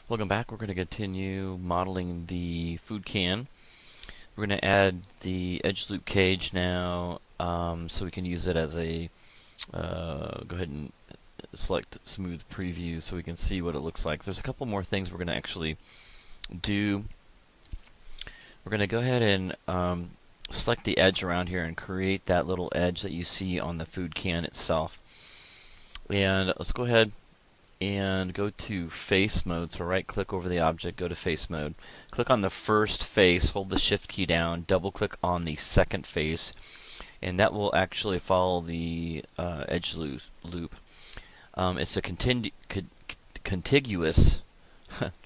Welcome back. We're going to continue modeling the food can. We're going to add the edge loop cage now, so we can use it as a, go ahead and select smooth preview so we can see what it looks like. There's a couple more things we're going to actually do. We're going to go ahead and select the edge around here and create that little edge that you see on the food can itself. And let's go ahead and go to face mode. So right click over the object, go to face mode. Click on the first face, hold the shift key down, double click on the second face, and that will actually follow the edge loop. It's a contiguous,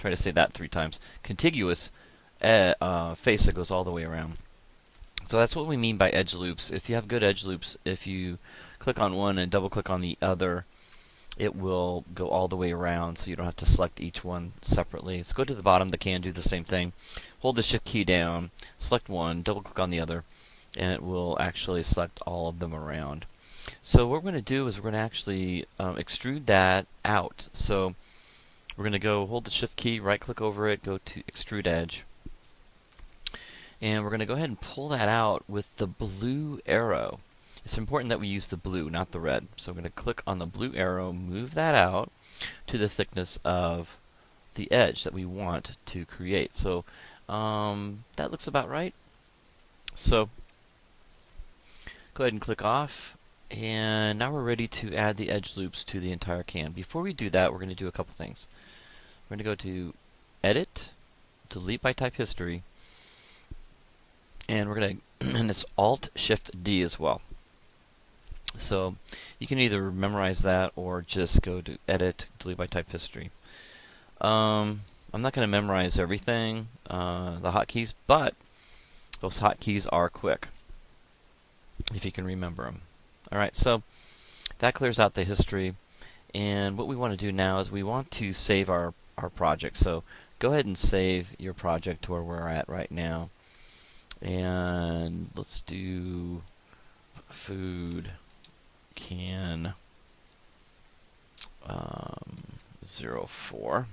try to say that 3 times, contiguous face that goes all the way around. So that's what we mean by edge loops. If you have good edge loops, if you click on one and double click on the other, it will go all the way around, so you don't have to select each one separately. Let's go to the bottom of the can, do the same thing. Hold the shift key down, select one, double click on the other, and it will actually select all of them around. So what we're going to do is we're going to actually extrude that out. So we're going to go hold the shift key, right click over it, go to extrude edge. And we're going to go ahead and pull that out with the blue arrow. It's important that we use the blue, not the red. So I'm going to click on the blue arrow, move that out to the thickness of the edge that we want to create. So that looks about right. So go ahead and click off. And now we're ready to add the edge loops to the entire can. Before we do that, we're going to do a couple things. We're going to go to Edit, Delete by Type History, and we're going to, and it's Alt-Shift-D as well. So you can either memorize that or just go to Edit, Delete by Type History. I'm not going to memorize everything, the hotkeys, but those hotkeys are quick if you can remember them. Alright, so that clears out the history, and what we want to do now is we want to save our project. So go ahead and save your project to where we're at right now. And let's do food can 04.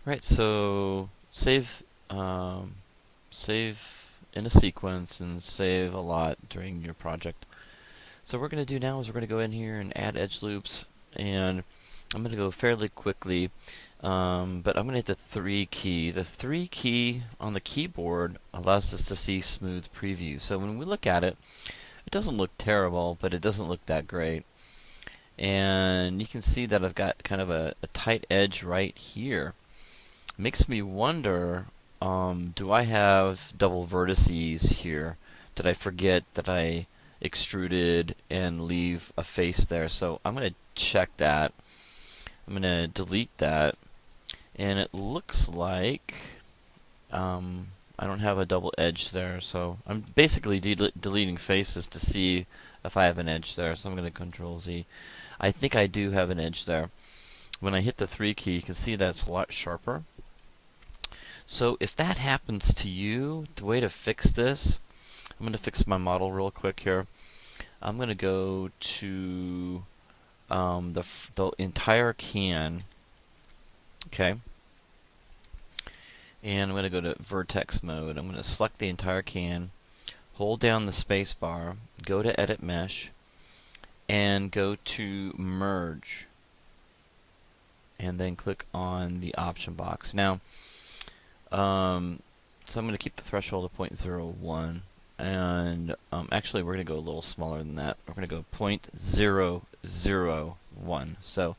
Right, so save in a sequence and save a lot during your project. So what we're going to do now is we're going to go in here and add edge loops, and I'm going to go fairly quickly, but I'm going to hit the 3 key. The 3 key on the keyboard allows us to see smooth preview. So when we look at it, it doesn't look terrible, but it doesn't look that great. And you can see that I've got kind of a tight edge right here. It makes me wonder, do I have double vertices here? Did I forget that I extruded and leave a face there? So I'm going to check that. I'm going to delete that, and it looks like I don't have a double edge there, so I'm basically deleting faces to see if I have an edge there. So I'm going to Control Z. I think I do have an edge there. When I hit the 3 key, you can see that it's a lot sharper. So if that happens to you, the way to fix this, I'm going to fix my model real quick here. I'm going to go to the entire can, okay, and I'm going to go to vertex mode. I'm going to select the entire can, hold down the space bar, go to Edit Mesh, and go to Merge, and then click on the option box. Now, so I'm going to keep the threshold of 0.01. And actually, we're going to go a little smaller than that. We're going to go 0.001. So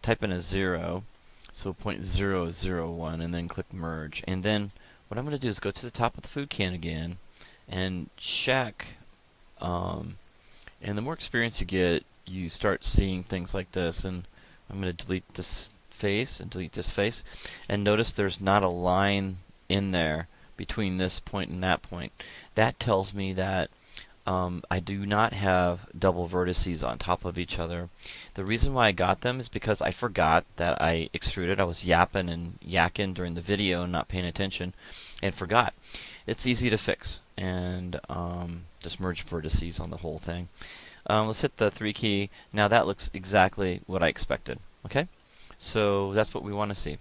type in a 0, so 0.001, and then click Merge. And then what I'm going to do is go to the top of the food can again and check. And the more experience you get, you start seeing things like this. And I'm going to delete this face and delete this face. And notice there's not a line in there between this point and that point. That tells me that I do not have double vertices on top of each other. The reason why I got them is because I forgot that I extruded. I was yapping and yakking during the video and not paying attention and forgot. It's easy to fix, and just merge vertices on the whole thing. Let's hit the 3 key. Now that looks exactly what I expected. Okay? So that's what we want to see.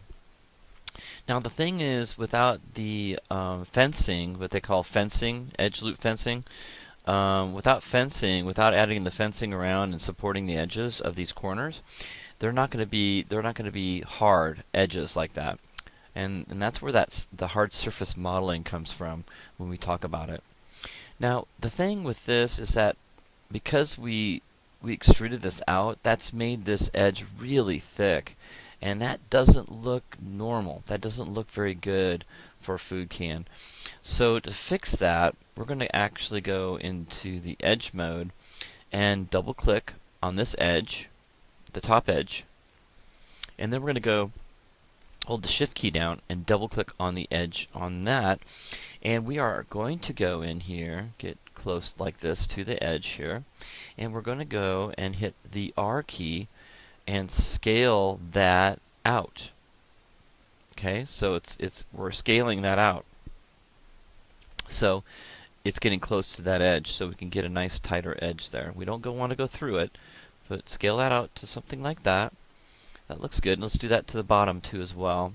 Now the thing is, without the fencing, what they call fencing, edge loop fencing, without fencing, without adding the fencing around and supporting the edges of these corners, they're not going to be hard edges like that. And that's where the hard surface modeling comes from when we talk about it. Now the thing with this is that because we extruded this out, that's made this edge really thick, and that doesn't look normal. That doesn't look very good for FoodCan. So to fix that, we're going to actually go into the edge mode and double click on this edge, the top edge, and then we're going to go hold the shift key down and double click on the edge on that, and we are going to go in here, get close like this to the edge here, and we're going to go and hit the R key and scale that out. Okay, so we're scaling that out, so it's getting close to that edge, so we can get a nice tighter edge there. We don't want to go through it, but scale that out to something like that. That looks good. Let's do that to the bottom too as well.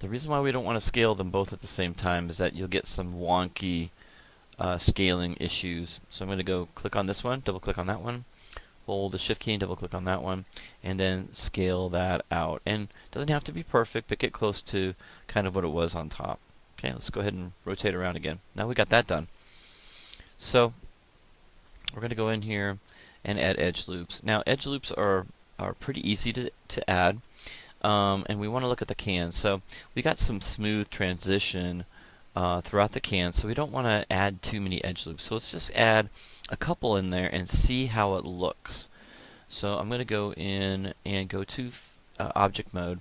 The reason why we don't want to scale them both at the same time is that you'll get some wonky scaling issues. So I'm going to go click on this one, double click on that one, hold the shift key and double click on that one, and then scale that out. And it doesn't have to be perfect, but get close to kind of what it was on top. Okay, let's go ahead and rotate around again. Now we got that done. So we're going to go in here and add edge loops. Now edge loops are pretty easy to add, and we want to look at the can. So we got some smooth transition throughout the can, so we don't want to add too many edge loops. So let's just add a couple in there and see how it looks. So I'm going to go in and go to object mode,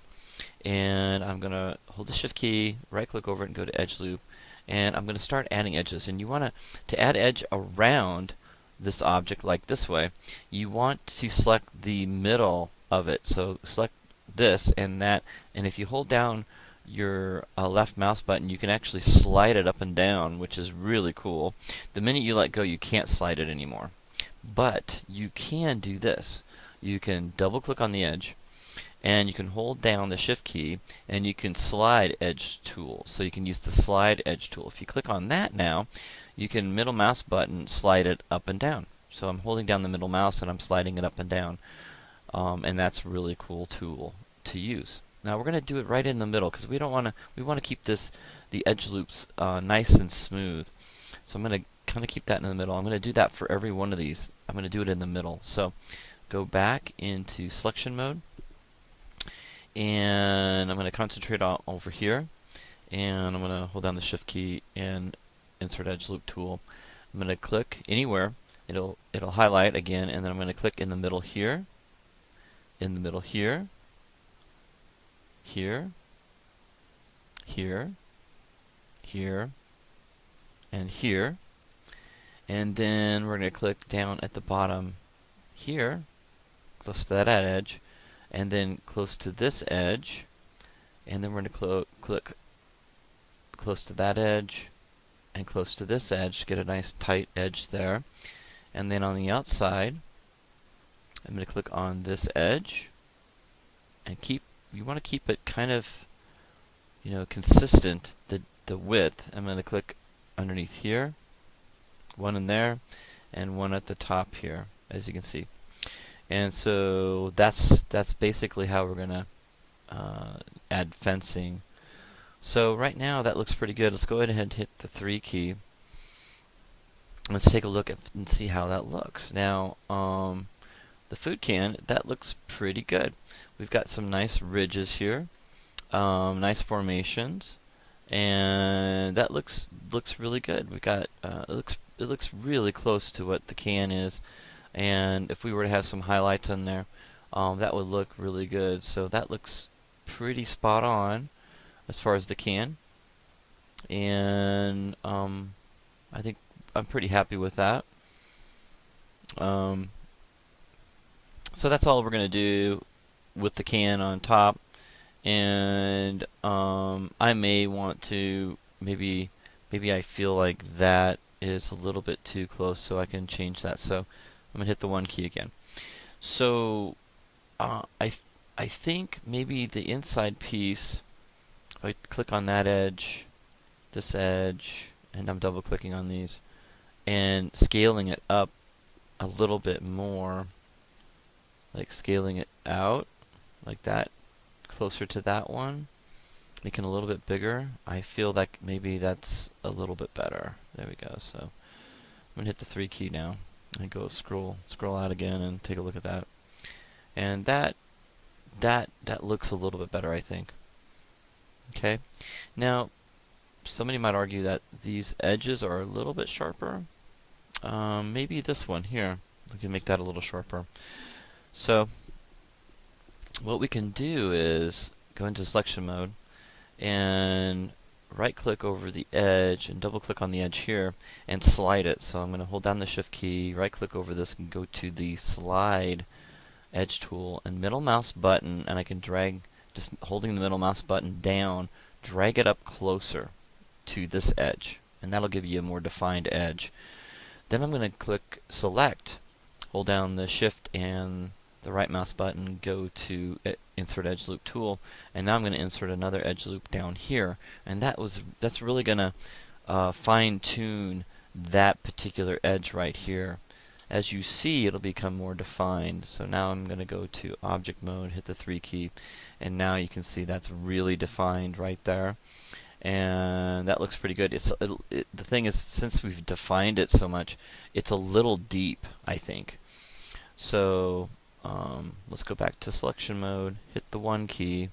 and I'm going to hold the shift key, right click over it and go to edge loop, and I'm going to start adding edges. And you want to add edge around this object like this way. You want to select the middle of it, so select this and that, and if you hold down your left mouse button, you can actually slide it up and down, which is really cool. The minute you let go, you can't slide it anymore, but you can do this. You can double click on the edge, and you can hold down the shift key, and you can slide edge tool. So you can use the slide edge tool. If you click on that now, you can middle mouse button slide it up and down. So I'm holding down the middle mouse and I'm sliding it up and down, and that's a really cool tool to use. Now we're going to do it right in the middle because we want to keep the edge loops nice and smooth. So I'm going to kind of keep that in the middle. I'm going to do that for every one of these. I'm going to do it in the middle. So go back into selection mode, and I'm going to concentrate on over here, and I'm going to hold down the shift key and insert edge loop tool. I'm going to click anywhere. It'll highlight again, and then I'm going to click in the middle here, in the middle here, here, here, here, and here, and then we're going to click down at the bottom here, close to that edge, and then close to this edge, and then we're going to click close to that edge and close to this edge to get a nice tight edge there. And then on the outside, I'm going to click on this edge and you want to keep it kind of, consistent, the width. I'm going to click underneath here, one in there, and one at the top here, as you can see. And so that's basically how we're going to add fencing. So right now that looks pretty good. Let's go ahead and hit the 3 key. Let's take a look and see how that looks. Now, the FoodCan, that looks pretty good. We've got some nice ridges here, nice formations, and that looks really good. We've got it looks really close to what the can is, and if we were to have some highlights in there, that would look really good. So that looks pretty spot on as far as the can, and I think I'm pretty happy with that. So that's all we're going to do with the can on top, and I may want to maybe I feel like that is a little bit too close, so I can change that. So I'm going to hit the 1 key again. So I I think maybe the inside piece, if I click on that edge, this edge, and I'm double clicking on these, and scaling it up a little bit more, like scaling it out like that, closer to that one, making it a little bit bigger. I feel like maybe that's a little bit better. There we go. So I'm gonna hit the 3 key now and go scroll out again and take a look at that. And that looks a little bit better, I think. Okay. Now, somebody might argue that these edges are a little bit sharper. Maybe this one here, we can make that a little sharper. So what we can do is go into selection mode and right click over the edge and double click on the edge here and slide it. So I'm going to hold down the shift key, right click over this and go to the slide edge tool and middle mouse button, and I can drag, just holding the middle mouse button down, drag it up closer to this edge, and that'll give you a more defined edge. Then I'm going to click select, hold down the shift and the right mouse button, go to insert edge loop tool, and now I'm going to insert another edge loop down here, and that's really going to fine tune that particular edge right here. As you see, it'll become more defined. So now I'm going to go to object mode, hit the 3 key, and now you can see that's really defined right there. And that looks pretty good. The thing is, since we've defined it so much, it's a little deep, I think. So let's go back to selection mode, hit the 1 key,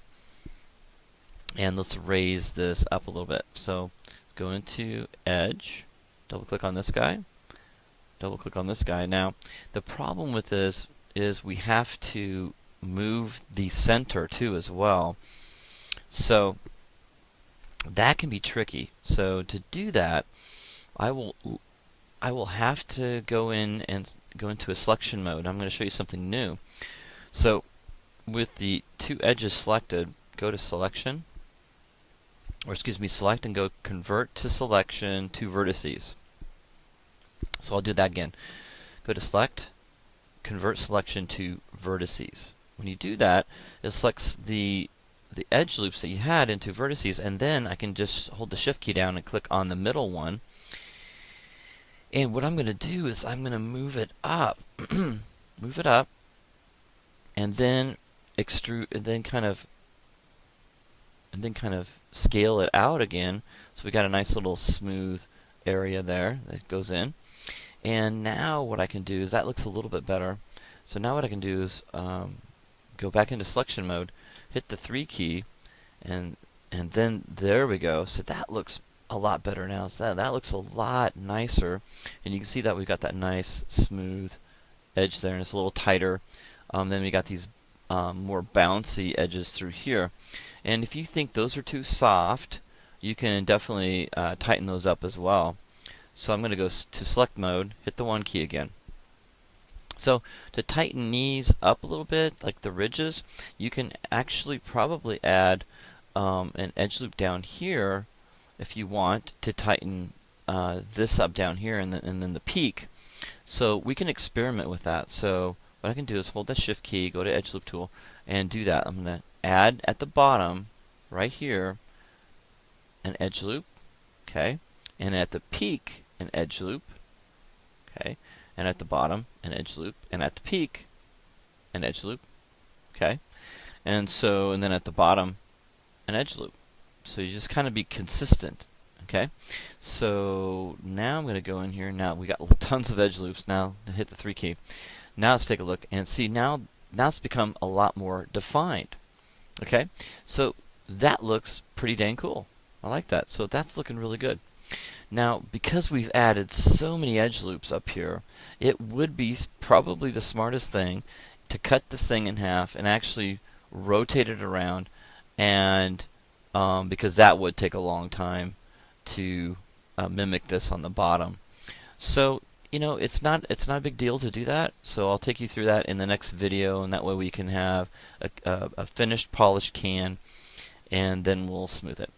and let's raise this up a little bit. So go into edge, double click on this guy, double click on this guy. Now the problem with this is we have to move the center too as well. So that can be tricky. So to do that, I will have to go in and go into a selection mode. I'm going to show you something new. So with the 2 edges selected, go to selection, or excuse me, select and go convert to selection to vertices. So I'll do that again. Go to select, convert selection to vertices. When you do that, it selects the edge loops that you had into vertices, and then I can just hold the shift key down and click on the middle one. And what I'm going to do is I'm going to move it up, move it up, and then extrude, and then kind of scale it out again. So we got a nice little smooth area there that goes in. And now what I can do is, that looks a little bit better. So now what I can do is go back into selection mode, hit the 3 key, and then there we go. So that looks a lot better now. So that looks a lot nicer, and you can see that we've got that nice smooth edge there, and it's a little tighter. Then we got these more bouncy edges through here, and if you think those are too soft, you can definitely tighten those up as well. So I'm going to go to select mode, hit the 1 key again. So to tighten these up a little bit, like the ridges, you can actually probably add an edge loop down here if you want to tighten this up down here, and then the peak. So we can experiment with that. So what I can do is hold the shift key, go to edge loop tool, and do that. I'm going to add at the bottom right here an edge loop, okay, and at the peak an edge loop, okay, and at the bottom an edge loop, and at the peak an edge loop, okay, and then at the bottom an edge loop. So you just kind of be consistent, okay. So now I'm going to go in here. Now we got tons of edge loops. Now hit the 3 key. Now let's take a look and see. Now it's become a lot more defined, okay. So that looks pretty dang cool. I like that. So that's looking really good. Now, because we've added so many edge loops up here, it would be probably the smartest thing to cut this thing in half and actually rotate it around, and because that would take a long time to mimic this on the bottom. So it's not a big deal to do that. So I'll take you through that in the next video, and that way we can have a finished polished can, and then we'll smooth it.